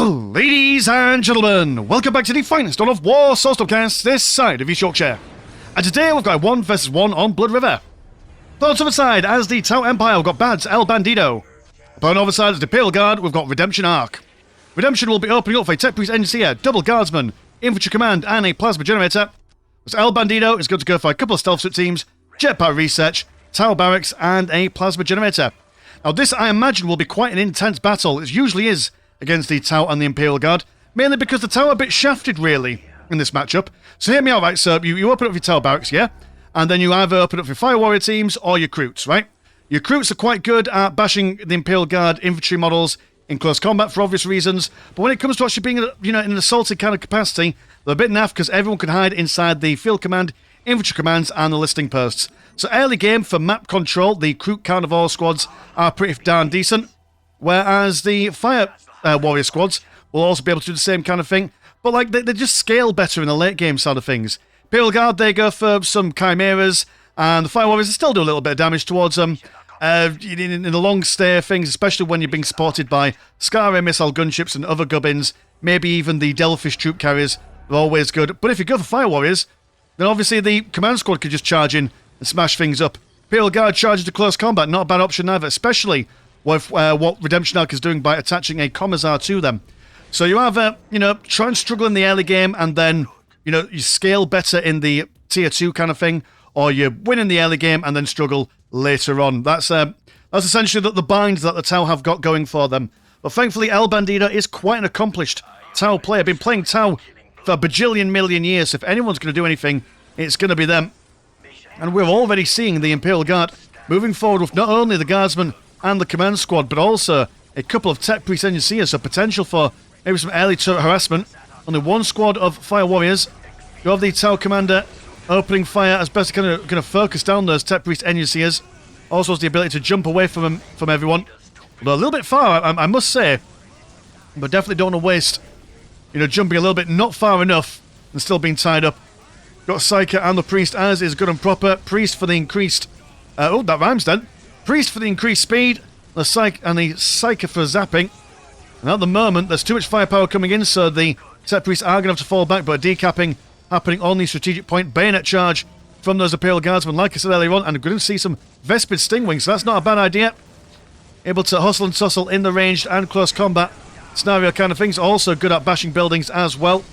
Ladies and gentlemen, welcome back to the finest on of War Soulstorm this side of East Yorkshire. And today we've got a 1 vs 1 on Blood River. On the other side, as the Tau Empire, we've got Bad's El Bandido. But on the other side, as the Imperial Guard, we've got Redemption Arc. Redemption will be opening up for a Tech Priest Engineer, Double Guardsman, Infantry Command, and a Plasma Generator. As El Bandido is going to go for a couple of Stealth Suit teams, Jetpack Research, Tau Barracks, and a Plasma Generator. Now this, I imagine, will be quite an intense battle. It usually is against the Tau and the Imperial Guard, mainly because the Tau are a bit shafted, really, in this matchup. So hear me out, right? So you open up your Tau Barracks, yeah? And then you either open up your Fire Warrior teams or your Kroots, right? Your Kroots are quite good at bashing the Imperial Guard infantry models in close combat for obvious reasons, but when it comes to actually being, in an assaulted kind of capacity, they're a bit naff because everyone can hide inside the Field Command, Infantry Commands, and the Listing Posts. So early game for map control, the Kroot Carnivore squads are pretty darn decent, whereas the Fire Warrior squads will also be able to do the same kind of thing, but like they just scale better in the late game side of things. Imperial Guard, they go for some Chimeras, and the Fire Warriors still do a little bit of damage towards them in the long stay things, especially when you're being supported by Scar missile gunships and other gubbins, maybe even the Delphish troop carriers. They're always good. But if you go for Fire Warriors, then obviously the command squad could just charge in and smash things up. Imperial Guard charges to close combat, not a bad option either, especially with what Redemption Arc is doing by attaching a Commissar to them. So you either, try and struggle in the early game and then, you scale better in the tier 2 kind of thing, or you win in the early game and then struggle later on. That's essentially the bind that the Tau have got going for them. But thankfully, El Bandido is quite an accomplished Tau player. Been playing Tau for a bajillion million years. If anyone's going to do anything, it's going to be them. And we're already seeing the Imperial Guard moving forward with not only the Guardsmen and the Command Squad, but also a couple of Tech Priest Engineers, so potential for maybe some early turret harassment. Only one squad of Fire Warriors. You have the Tau Commander opening fire as best going to focus down those Tech Priest Engineers. Also has the ability to jump away from everyone. Although a little bit far, I must say, but definitely don't want to waste, jumping a little bit not far enough and still being tied up. Got Psyker and the Priest as is good and proper. Priest for the increased... that rhymes then. Priest for the increased speed, the Psyker for zapping. And at the moment, there's too much firepower coming in, so the Tech Priests are going to have to fall back, but a decapping happening on the strategic point. Bayonet charge from those Imperial Guardsmen, like I said earlier on, and we're going to see some Vespid Stingwings, so that's not a bad idea. Able to hustle and tussle in the ranged and close combat scenario kind of things. Also good at bashing buildings as well.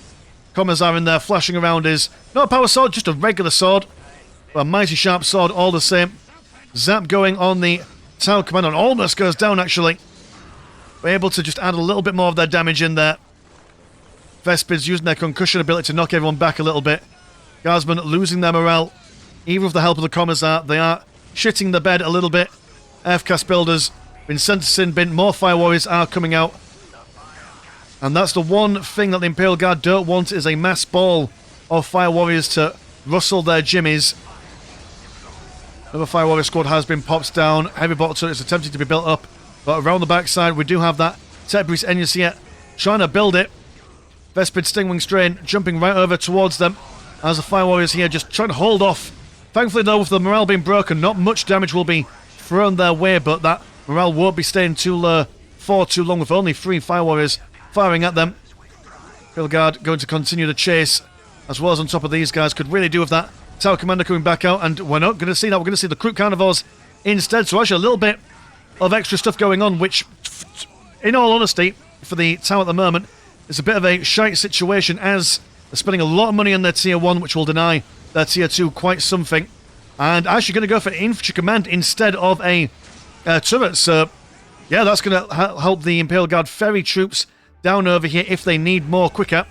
Commissar in there flashing around is not a power sword, just a regular sword. But a mighty sharp sword all the same. Zap going on the Tau Commander, and almost goes down actually. We're able to just add a little bit more of their damage in there. Vespids using their concussion ability to knock everyone back a little bit. Guardsmen losing their morale. Even with the help of the Commissar, they are shitting the bed a little bit. FCAS builders been sent to sin bin. More Fire Warriors are coming out. And that's the one thing that the Imperial Guard don't want, is a mass ball of Fire Warriors to rustle their jimmies. Another Fire Warrior squad has been popped down. Heavy bottle turret is attempting to be built up. But around the backside, we do have that Tech Priest Engineer trying to build it. Vespid Stingwing Strain jumping right over towards them. As the Fire Warriors here just trying to hold off. Thankfully, though, with the morale being broken, not much damage will be thrown their way, but that morale won't be staying too low for too long with only 3 Fire Warriors firing at them. Imperial Guard going to continue the chase, as well as on top of these guys. Could really do with that Tau Commander coming back out, and we're not going to see that. We're going to see the Kroot Carnivores instead. So actually a little bit of extra stuff going on, which, in all honesty, for the Tau at the moment, is a bit of a shite situation, as they're spending a lot of money on their tier 1, which will deny their tier 2 quite something. And actually going to go for Infantry Command instead of a turret. So, yeah, that's going to help the Imperial Guard ferry troops down over here if they need more quicker,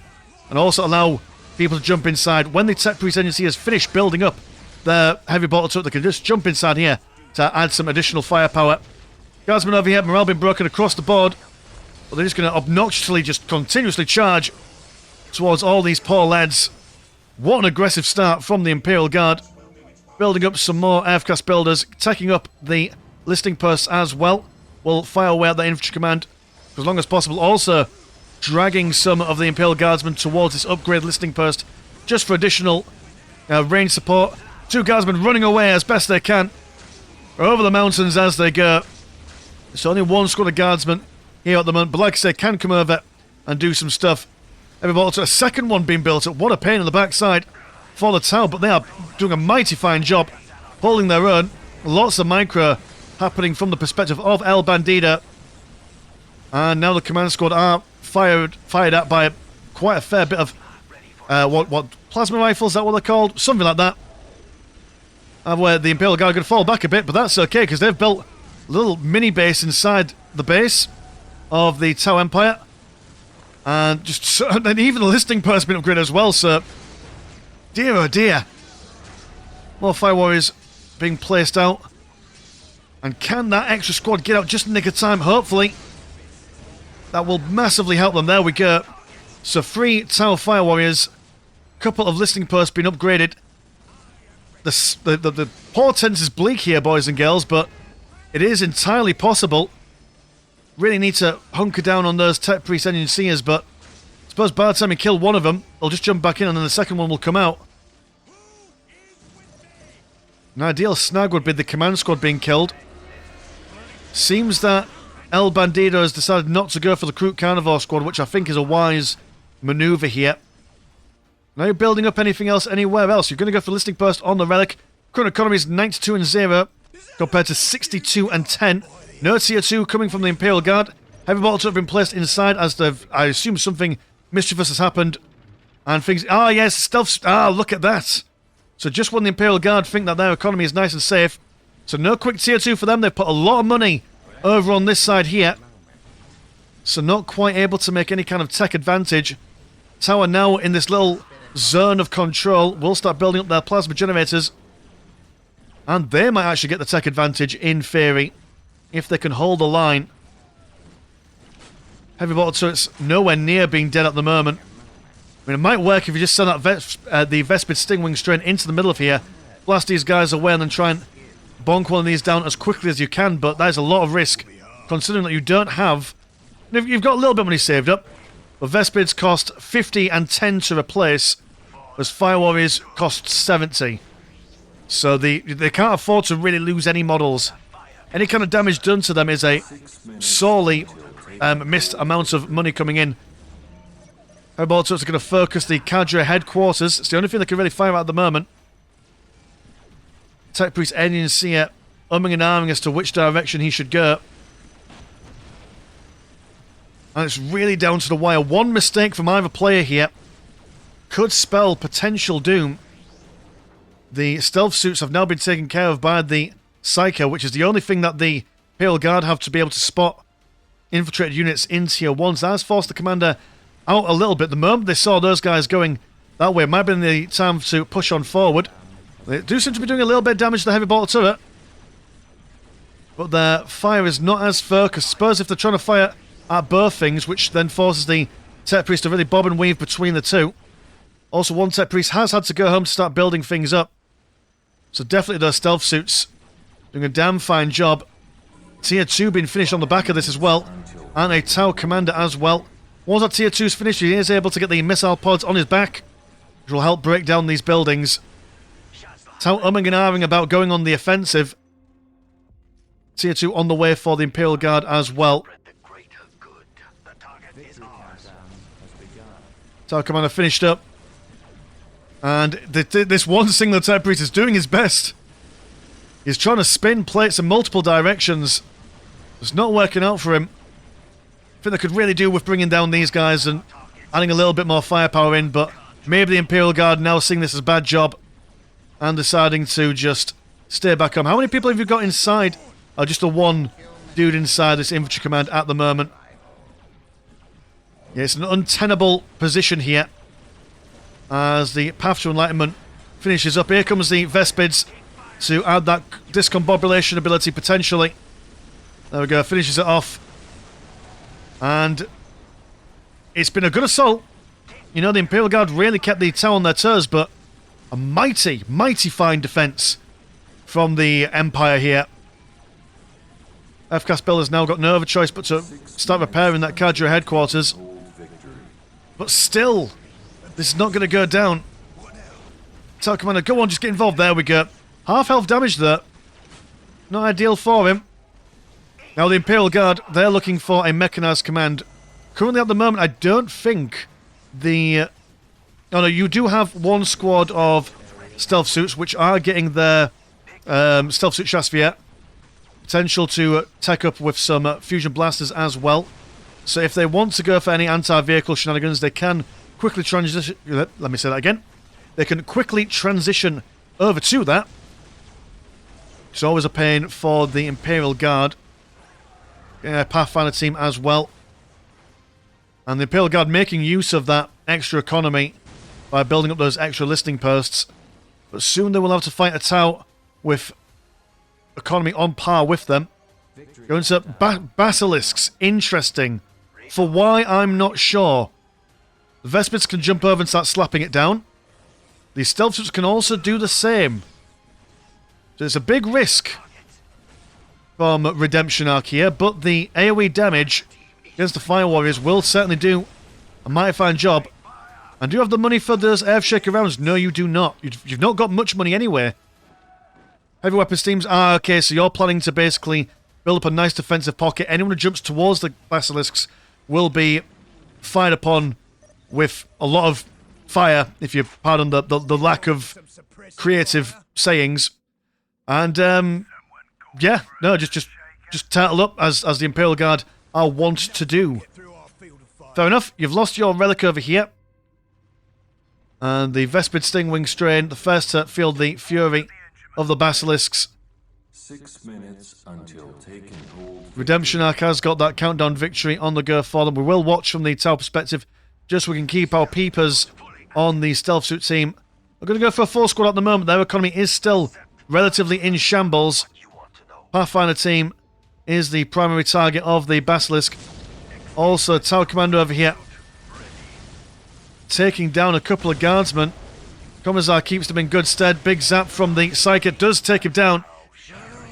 and also allow people to jump inside. When the Tech Priest Agency has finished building up their heavy bottle turret, they can just jump inside here to add some additional firepower. Guardsmen over here, morale been broken across the board, but they're just going to obnoxiously just continuously charge towards all these poor lads. What an aggressive start from the Imperial Guard. Building up some more aircraft builders, taking up the listing posts as well. Will fire away at the Infantry Command for as long as possible. Also dragging some of the Imperial Guardsmen towards this upgrade listing post, just for additional range support. 2 Guardsmen running away as best they can over the mountains as they go. There's only 1 squad of Guardsmen here at the moment, but like I say, can come over and do some stuff. Heavy bolter, a second one being built up. What a pain in the backside for the Tau, but they are doing a mighty fine job holding their own. Lots of micro happening from the perspective of El Bandido. And now the command squad are fired at by quite a fair bit of what plasma rifles, is that what they're called? Something like that. Where the Imperial Guard are going to fall back a bit, but that's okay because they've built a little mini base inside the base of the Tau Empire. And and even the listing post has been upgraded as well, so dear oh dear. More Fire Warriors being placed out. And can that extra squad get out just in the nick of time? Hopefully. That will massively help them. There we go. So 3 Tau Fire Warriors. Couple of listing posts being upgraded. The portent is bleak here, boys and girls, but it is entirely possible. Really need to hunker down on those Tech Priest Engine Seers, but I suppose by the time you kill one of them, they'll just jump back in and then the second one will come out. An ideal snag would be the command squad being killed. Seems that El Bandido has decided not to go for the Kroot Carnivore squad, which I think is a wise maneuver here. Now you're building up anything else anywhere else. You're going to go for listing post on the Relic. Current economy is 92 and 0 compared to 62 and 10. No tier 2 coming from the Imperial Guard. Heavy bolts have been placed inside as I assume something mischievous has happened. And things... Ah, yes, stealth... Ah, look at that. So just when the Imperial Guard think that their economy is nice and safe. So no quick tier 2 for them. They've put a lot of money over on this side here. So not quite able to make any kind of tech advantage. Tower now in this little zone of control will start building up their plasma generators. And they might actually get the tech advantage in theory. If they can hold the line. Heavy bolter turrets nowhere near being dead at the moment. I mean, it might work if you just send that the Vespid Stingwing strain into the middle of here. Blast these guys away and then try and bonk one of these down as quickly as you can. But that is a lot of risk, considering that you don't have... You've got a little bit of money saved up. But Vespids cost 50 and 10 to replace, whereas Fire Warriors cost 70. So they can't afford to really lose any models. Any kind of damage done to them is a sorely missed amount of money coming in. Heavy turrets are going to focus the Cadre headquarters. It's the only thing they can really fire at the moment. Tech Priest Engine Seer umming and ahhing as to which direction he should go. And it's really down to the wire. One mistake from either player here could spell potential doom. The stealth suits have now been taken care of by the Psycho, which is the only thing that the Imperial Guard have to be able to spot infiltrated units in tier 1. So that has forced the commander out a little bit. The moment they saw those guys going that way, it might have been the time to push on forward. They do seem to be doing a little bit of damage to the heavy bolter turret. But their fire is not as focused. I suppose if they're trying to fire at both things, which then forces the Tech Priest to really bob and weave between the two. Also, one Tech Priest has had to go home to start building things up. So definitely those stealth suits doing a damn fine job. Tier 2 being finished on the back of this as well. And a Tau commander as well. Once that tier 2's finished, he is able to get the missile pods on his back, which will help break down these buildings. Tau umming and ahhing about going on the offensive. Tier 2 on the way for the Imperial Guard as well. Tau commander finished up. And this one single Tech Priest is doing his best. He's trying to spin plates in multiple directions. It's not working out for him. I think they could really do with bringing down these guys and adding a little bit more firepower in, but maybe the Imperial Guard now seeing this as a bad job and deciding to just stay back home. How many people have you got inside? Oh, just the one dude inside this infantry command at the moment. Yeah, it's an untenable position here as the Path to Enlightenment finishes up. Here comes the Vespids to add that discombobulation ability potentially. There we go, finishes it off. And it's been a good assault. You know, the Imperial Guard really kept the Tau on their toes, but a mighty, mighty fine defense from the Empire here. FCAS builders now got no other choice but to start repairing that Cadre headquarters. But still, this is not going to go down. Tau commander, go on, just get involved. There we go. Half health damage there. Not ideal for him. Now the Imperial Guard, they're looking for a mechanized command. Currently at the moment, I don't think the... Oh no, you do have one squad of stealth suits which are getting their stealth suit chassis yet. Potential to tech up with some fusion blasters as well. So if they want to go for any anti-vehicle shenanigans, they can quickly transition... Let me say that again. They can quickly transition over to that. It's always a pain for the Imperial Guard. Pathfinder team as well. And the Imperial Guard making use of that extra economy by building up those extra listing posts. But soon they will have to fight a Tau with economy on par with them. Going to Basilisks. Interesting. For why, I'm not sure. The Vespids can jump over and start slapping it down. The Stealth Suits can also do the same. So it's a big risk from Redemption Arc here, but the AoE damage against the Fire Warriors will certainly do a mighty fine job. And do you have the money for those Earthshaker rounds? No, you do not. You've not got much money anyway. Heavy weapons teams are okay, so you're planning to basically build up a nice defensive pocket. Anyone who jumps towards the Basilisks will be fired upon with a lot of fire, if you pardon the lack of creative sayings. And, yeah, no, just turtle up as the Imperial Guard are wont to do. Fair enough, you've lost your relic over here. And the Vespid Stingwing strain, the first to feel the fury of the Basilisks. 6 minutes until taking hold. Redemption Arc has got that countdown victory on the go for them. We will watch from the Tau perspective, just so we can keep our peepers on the Stealth Suit team. We're going to go for a full squad at the moment. Their economy is still relatively in shambles. Pathfinder team is the primary target of the Basilisk. Also, Tau Commander over here, taking down a couple of guardsmen. Commissar keeps them in good stead. Big zap from the Psyker does take him down.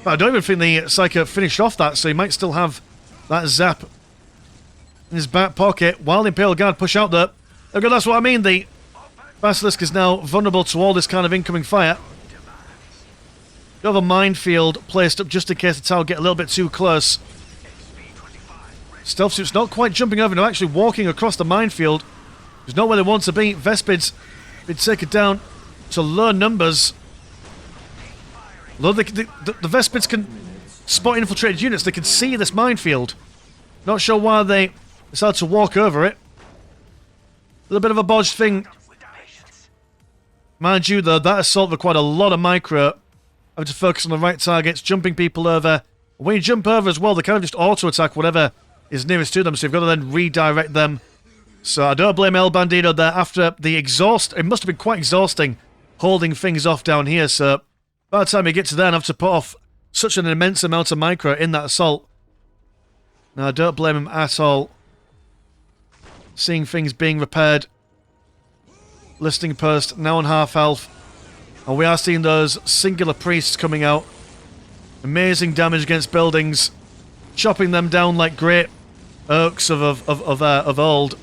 But I don't even think the Psyker finished off that, so he might still have that zap in his back pocket while the Imperial Guard push out there. Okay, that's what I mean. The Basilisk is now vulnerable to all this kind of incoming fire. You have a minefield placed up just in case the Tau get a little bit too close. Stealth Suit's not quite jumping over, they're actually walking across the minefield. There's not where they want to be. Vespids been taken down to low numbers. Although the Vespids can spot infiltrated units, they can see this minefield. Not sure why they decided to walk over it. A little bit of a bodged thing. Mind you, though, that assault required a lot of micro. Having to focus on the right targets, jumping people over. When you jump over as well, they kind of just auto-attack whatever is nearest to them, so you've got to then redirect them. So I don't blame El Bandido there after the exhaust. It must have been quite exhausting holding things off down here, so by the time you get to there and have to put off such an immense amount of micro in that assault. Now, I don't blame him at all. Seeing things being repaired. Listing post now on half health. And we are seeing those singular priests coming out. Amazing damage against buildings. Chopping them down like great oaks of old.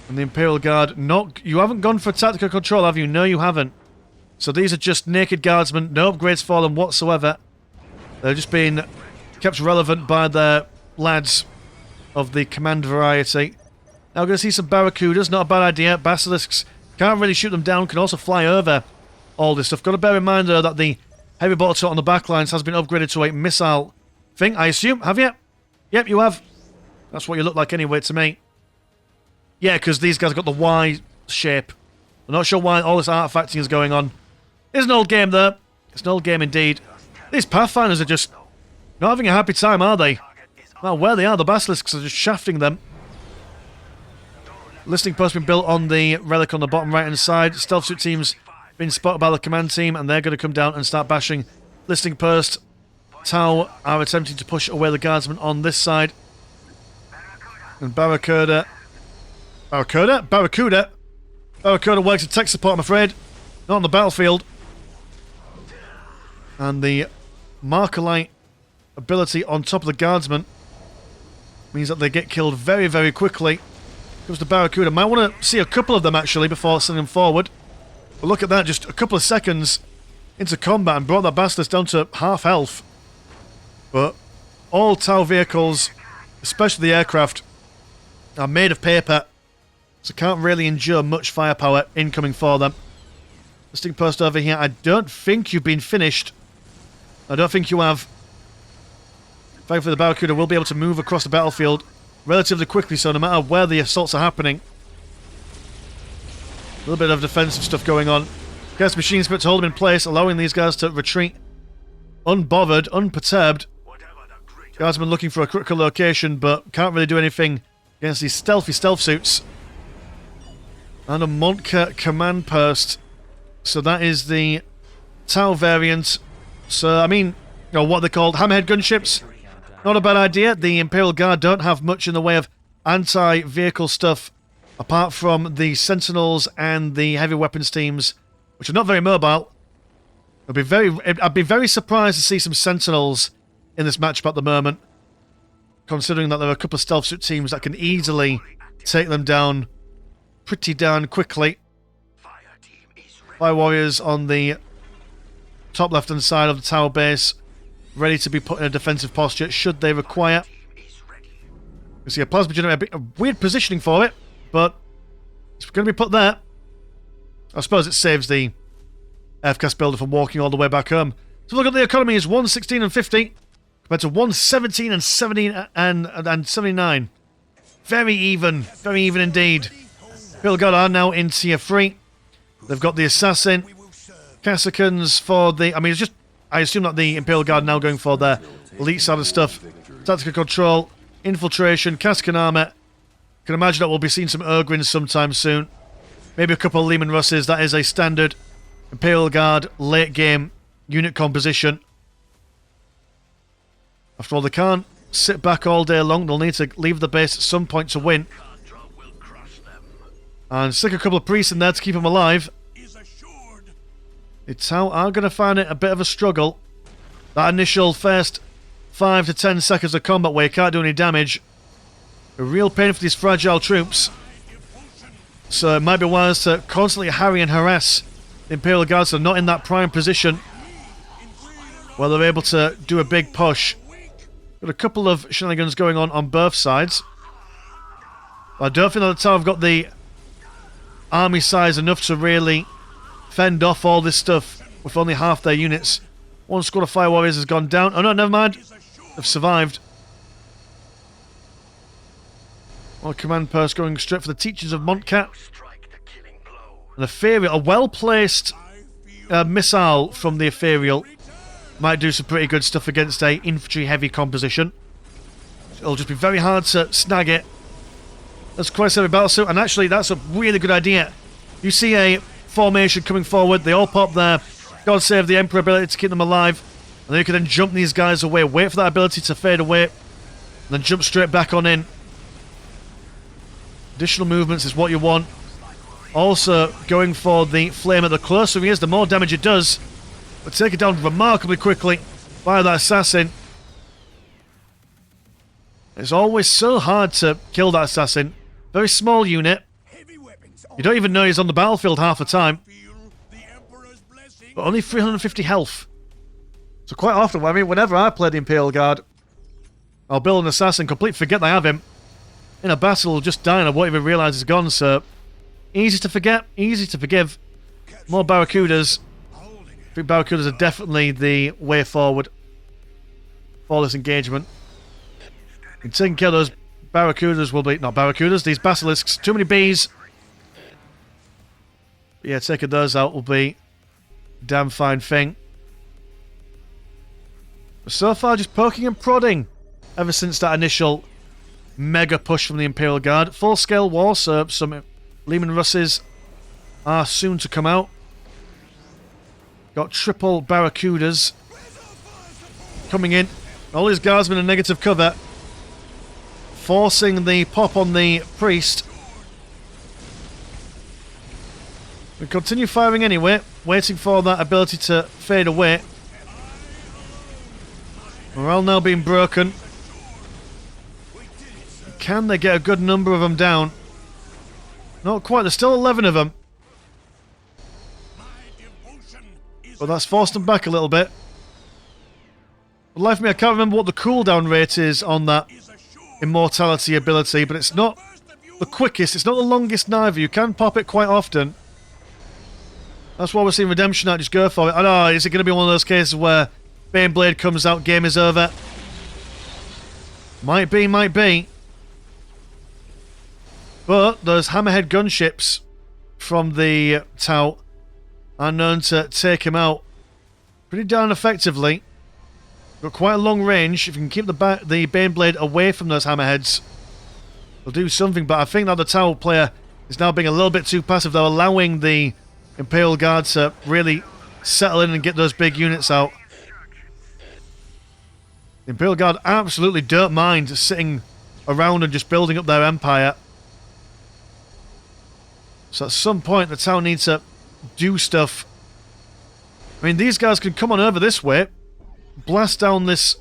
And the Imperial Guard, you haven't gone for tactical control, have you? No, you haven't. So these are just naked guardsmen, no upgrades for them whatsoever. They're just being kept relevant by their lads of the command variety. Now we're going to see some Barracudas, not a bad idea. Basilisks, can't really shoot them down, can also fly over all this stuff. Got to bear in mind, though, that the heavy bottle turret on the backlines has been upgraded to a missile thing, I assume. Have you? Yep, you have. That's what you look like anyway to me. Yeah, because these guys got the Y shape. I'm not sure why all this artifacting is going on. It's an old game, though. It's an old game indeed. These Pathfinders are just not having a happy time, are they? Well, where they are, the Basilisks are just shafting them. Listing post been built on the relic on the bottom right-hand side. Stealth Suit team's been spotted by the command team, and they're going to come down and start bashing listing post. Tau are attempting to push away the guardsmen on this side. And Barracuda works as tech support, I'm afraid. Not on the battlefield. And the Markerlight ability on top of the guardsmen means that they get killed very, very quickly. Comes to Barracuda. Might want to see a couple of them, actually, before sending them forward. But look at that, just a couple of seconds into combat and brought that Basilisk down to half health. But all Tau vehicles especially the aircraft, are made of paper, so can't really endure much firepower incoming for them. Listing post over here, I don't think you've been finished. I don't think you have. Thankfully, the Barracuda will be able to move across the battlefield relatively quickly, so no matter where the assaults are happening. A little bit of defensive stuff going on. Gas machines put to hold them in place, allowing these guys to retreat unbothered, unperturbed. Guardsmen looking for a critical location, but can't really do anything against these stealthy stealth suits. And a Montka command post. So that is the Tau variant. So, I mean, you know, what they're called, hammerhead gunships. Not a bad idea. The Imperial Guard don't have much in the way of anti-vehicle stuff, apart from the Sentinels and the heavy weapons teams, which are not very mobile. I'd be very surprised to see some Sentinels in this matchup at the moment, considering that there are a couple of stealth suit teams that can easily take them down pretty darn quickly. Fire Warriors on the top left-hand side of the tower base, ready to be put in a defensive posture should they require. You see a plasma generator, a weird positioning for it, but it's going to be put there. I suppose it saves the FCAS builder from walking all the way back home. So look at the economy is 116 and 50 compared to 117 and 70 and 79. Very even indeed. Imperial Guard are now in tier 3. They've got the assassin, Cassicans for the. I mean, it's just. I assume that the Imperial Guard now going for their elite side of stuff. Tactical control, infiltration, Cassican armor. Can imagine that we'll be seeing some Ogrins sometime soon. Maybe a couple of Lehman Russes. That is a standard Imperial Guard late game unit composition. After all, they can't sit back all day long. They'll need to leave the base at some point to win. And stick a couple of priests in there to keep them alive. The Tau are going to find it a bit of a struggle. That initial first 5 to 10 seconds of combat where you can't do any damage. A real pain for these fragile troops. So it might be wise to constantly harry and harass the Imperial Guards, so not in that prime position where they're able to do a big push. Got a couple of shenanigans going on both sides. I don't think that the Tau have got the army size enough to really fend off all this stuff with only half their units. One squad of Fire Warriors has gone down. Oh no, never mind. They've survived. One command post going straight for the teachers of Montka. An Ethereal, a well-placed missile from the Imperial might do some pretty good stuff against a infantry-heavy composition. It'll just be very hard to snag it. That's quite a heavy battlesuit, and actually that's a really good idea. You see a formation coming forward, they all pop there. God save the Emperor ability to keep them alive. And then you can then jump these guys away, wait for that ability to fade away, and then jump straight back on in. Additional movements is what you want. Also, going for the Flamer. The closer he is, the more damage it does. But take it down remarkably quickly by that assassin. It's always so hard to kill that assassin. Very small unit. You don't even know he's on the battlefield half the time. But only 350 health. So quite often, I mean, whenever I play the Imperial Guard, I'll build an assassin, completely forget I have him. In a battle, just die and I won't even realise he's gone, so easy to forget, easy to forgive. More Barracudas. I think Barracudas are definitely the way forward for this engagement. In taking care of those Barracudas will be... Not Barracudas, these Basilisks. Too many bees. But yeah, taking those out will be a damn fine thing. But so far, just poking and prodding ever since that initial mega push from the Imperial Guard. Full-scale war, so some Lehman Russes are soon to come out. Got triple Barracudas coming in. All these guardsmen in negative cover, forcing the pop on the priest. We continue firing anyway, waiting for that ability to fade away. Morale now being broken. Can they get a good number of them down? Not quite, there's still 11 of them. But that's forced them back a little bit. For the life of me, I can't remember what the cooldown rate is on that immortality ability, but it's not the quickest, it's not the longest neither. You can pop it quite often. That's why we're seeing Redemption Knight just go for it. I know, is it going to be one of those cases where Baneblade comes out, game is over? Might be, might be. But those Hammerhead gunships from the Tau are known to take him out pretty darn effectively. Got quite a long range. If you can keep the Baneblade away from those Hammerheads, they'll do something. But I think that the Tau player is now being a little bit too passive. They're allowing the Imperial Guard to really settle in and get those big units out. The Imperial Guard absolutely don't mind sitting around and just building up their empire. So at some point the Tau needs to do stuff. I mean, these guys can come on over this way, blast down this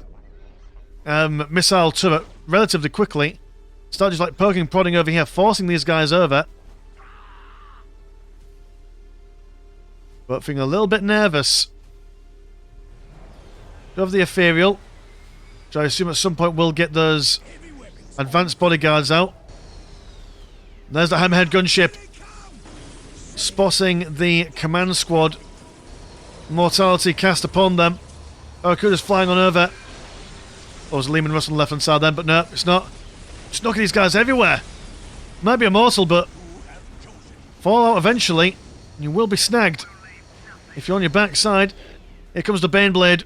missile turret relatively quickly, start just like poking and prodding over here, forcing these guys over. But feeling a little bit nervous. Over the Imperial, which I assume at some point we'll get those advanced bodyguards out. There's the Hammerhead gunship, spotting the command squad. Mortality cast upon them. Barracuda's flying on over. Oh, there's Lehman Russ on the left hand side then, but no, it's not. Just knocking these guys everywhere. Might be immortal, but fall out eventually, and you will be snagged. If you're on your backside, here comes the Baneblade.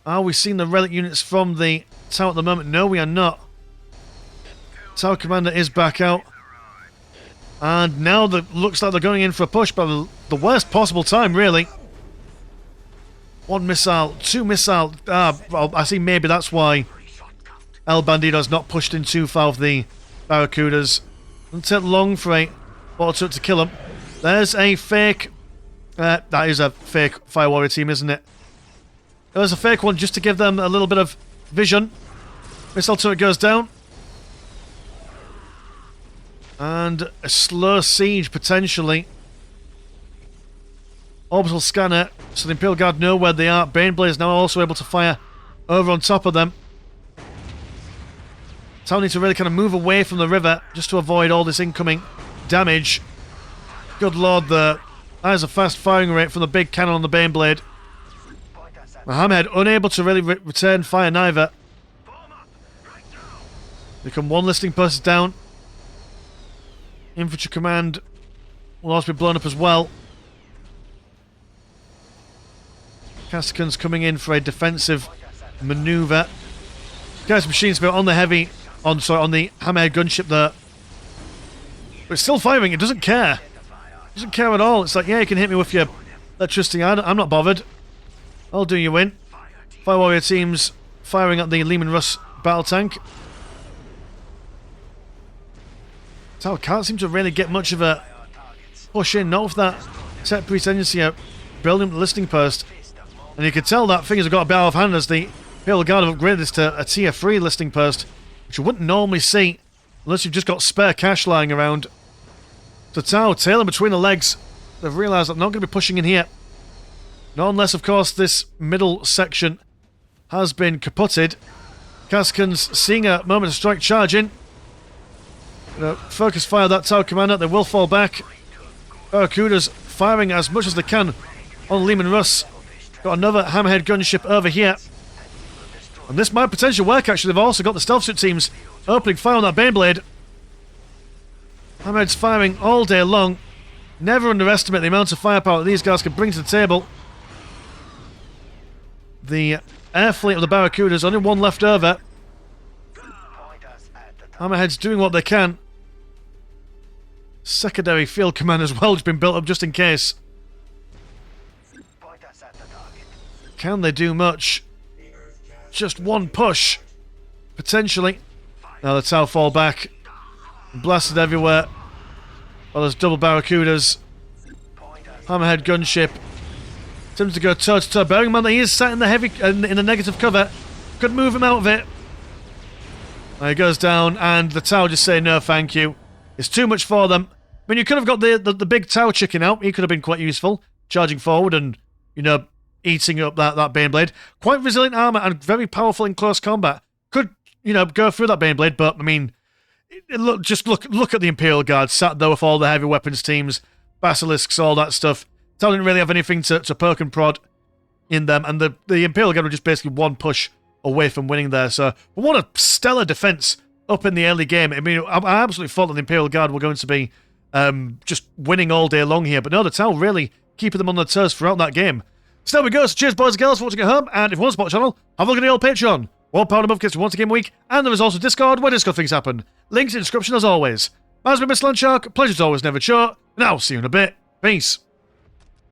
Are we seeing the relic units from the Tau at the moment? No, we are not. Tau Commander is back out. And now looks like they're going in for a push, but the worst possible time, really. One missile, two missile. Well, I see maybe that's why El Bandido's not pushed in too far with the Barracudas. Doesn't take long for a auto to kill them. There's a fake. That is a fake Fire Warrior team, isn't it? There's a fake one just to give them a little bit of vision. Missile turret goes down. And a slow siege, potentially. Orbital scanner, so the Imperial Guard know where they are. Baneblade is now also able to fire over on top of them. Tau need to really kind of move away from the river just to avoid all this incoming damage. Good lord, that is a fast firing rate from the big cannon on the Baneblade. The Hammerhead unable to really return fire neither. Become one listing post is down. Infantry command will also be blown up as well. Castican's coming in for a defensive maneuver. Guys, machine spirit on the on the Hammerhead gunship there. But it's still firing, it doesn't care. It doesn't care at all. It's like, yeah, you can hit me with your electricity, I'm not bothered. I'll do you in. Fire Warrior teams firing at the Lehman Russ battle tank. Tau can't seem to really get much of a push in, not with that set pretendency of building the listing post. And you can tell that things have got a bit out of hand as the Imperial Guard have upgraded this to a tier 3 listing post, which you wouldn't normally see unless you've just got spare cash lying around. So Tau, tailing between the legs, they've realised that they're not going to be pushing in here. Not unless, of course, this middle section has been kaputted. Cascans seeing a moment to strike, charging. Focus fire that Tau commander, they will fall back. Barracuda's firing as much as they can on Lehman Russ. Got another Hammerhead gunship over here. And this might potentially work, actually. They've also got the stealth suit teams opening fire on that Baneblade. Hammerhead's firing all day long. Never underestimate the amount of firepower that these guys can bring to the table. The air fleet of the Barracudas, only one left over. Hammerhead's doing what they can. Secondary field command as well has been built up just in case. Can they do much? Just one push. Potentially. Now the Tau fall back. Blasted everywhere. Well, there's double Barracudas. Hammerhead gunship. Attempts to go toe to toe. Bearing in mind that he is sat in the heavy in the negative cover. Could move him out of it. There he goes down, and the Tau just say no thank you. It's too much for them. I mean, you could have got the big Tau chicken out. He could have been quite useful. Charging forward and, you know, eating up that Baneblade. Quite resilient armour and very powerful in close combat. Could go through that Baneblade, but, I mean, look at the Imperial Guard sat there with all the heavy weapons teams, basilisks, all that stuff. Tal didn't really have anything to poke and prod in them, and the Imperial Guard were just basically one push away from winning there. So, but what a stellar defense up in the early game. I mean, I absolutely thought that the Imperial Guard were going to be just winning all day long here, but no, the Tal really keeping them on their toes throughout that game. So there we go. So cheers, boys and girls, for watching at home, and if you want to support the channel, have a look at the old Patreon. £1 a month gets you once a game a week, and there is also Discord where Discord things happen. Links in the description as always. As been Mr. Landshark, pleasure's always never short, and I'll see you in a bit. Peace.